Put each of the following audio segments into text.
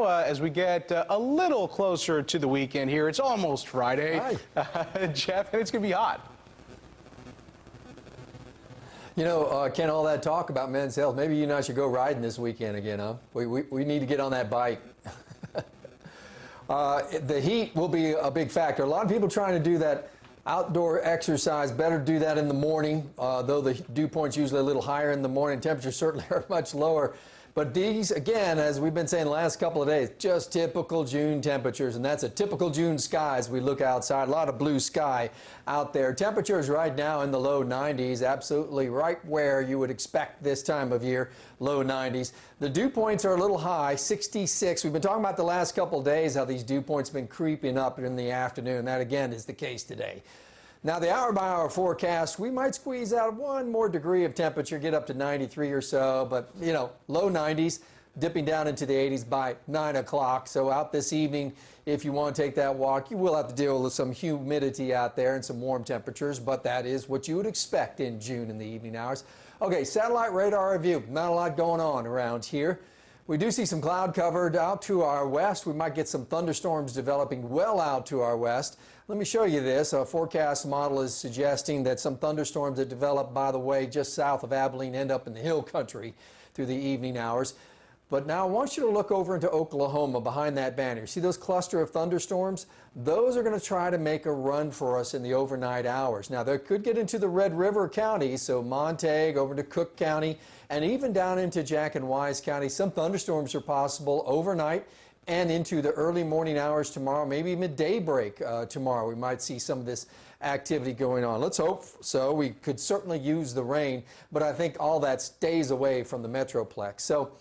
as we get a little closer to the weekend here. It's almost Friday, Jeff, and it's going to be hot. You know, Ken, all that talk about men's health, maybe you and I should go riding this weekend again, huh? We need to get on that bike. The heat will be a big factor. A lot of people trying to do that outdoor exercise, better do that in the morning, though the dew point's usually a little higher in the morning. Temperatures certainly are much lower. But these, again, as we've been saying the last couple of days, just typical June temperatures, and that's a typical June sky as we look outside. A lot of blue sky out there. Temperatures right now in the low 90s, absolutely right where you would expect this time of year, low 90s. The dew points are a little high, 66. We've been talking about the last couple of days how these dew points have been creeping up in the afternoon. That, again, is the case today. Now, the hour-by-hour forecast, we might squeeze out one more degree of temperature, get up to 93 or so, but, you know, low 90s, dipping down into the 80s by 9 o'clock. So out this evening, if you want to take that walk, you will have to deal with some humidity out there and some warm temperatures, but that is what you would expect in June in the evening hours. Okay, satellite radar view, not a lot going on around here. We do see some cloud covered out to our west. We might get some thunderstorms developing well out to our west. Let me show you this. A forecast model is suggesting that some thunderstorms that develop, by the way, just south of Abilene end up in the hill country through the evening hours. But now I want you to look over into Oklahoma behind that banner. See those cluster of thunderstorms? Those are going to try to make a run for us in the overnight hours. Now, they could get into the Red River counties, so Montague over to Cook County, and even down into Jack and Wise County. Some thunderstorms are possible overnight and into the early morning hours tomorrow, maybe even daybreak tomorrow. We might see some of this activity going on. Let's hope so. We could certainly use the rain, but I think all that stays away from the Metroplex. So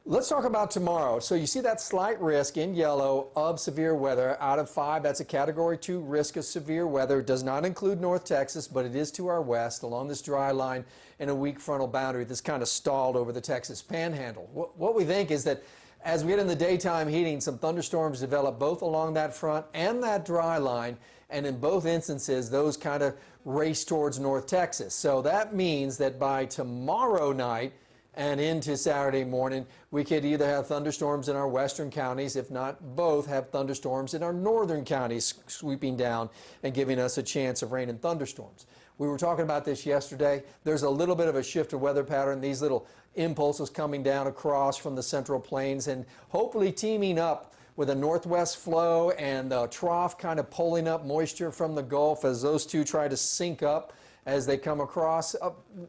let's talk about tomorrow. So you see that slight risk in yellow of severe weather out of 5. That's a Category 2 risk of severe weather. It does not include North Texas, but it is to our west along this dry line in a weak frontal boundary that's kind of stalled over the Texas Panhandle. What we think is that as we get in the daytime heating, some thunderstorms develop both along that front and that dry line, and in both instances, those kind of race towards North Texas. So that means that by tomorrow night and into Saturday morning, we could either have thunderstorms in our western counties, if not both, have thunderstorms in our northern counties sweeping down and giving us a chance of rain and thunderstorms. We were talking about this yesterday. There's a little bit of a shift of weather pattern, these little impulses coming down across from the central plains and hopefully teaming up with a northwest flow and a trough kind of pulling up moisture from the Gulf as those two try to sync up as they come across.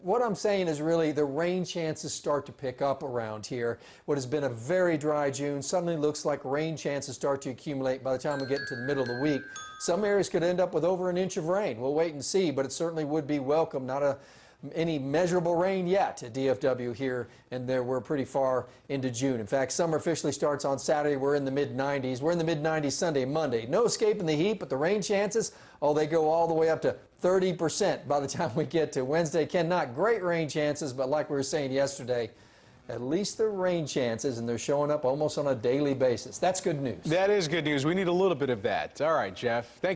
What I'm saying is really the rain chances start to pick up around here. What has been a very dry June suddenly looks like rain chances start to accumulate by the time we get into the middle of the week. Some areas could end up with over an inch of rain. We'll wait and see, but it certainly would be welcome. Not any measurable rain yet at DFW here, and we're pretty far into June. In fact, summer officially starts on Saturday. We're in the mid-90s. We're in the mid-90s Sunday, Monday. No escaping the heat, but the rain chances, oh, they go all the way up to 30% by the time we get to Wednesday. Ken, not great rain chances, but like we were saying yesterday, at least the rain chances, and they're showing up almost on a daily basis. That's good news. That is good news. We need a little bit of that. All right, Jeff. Thank you.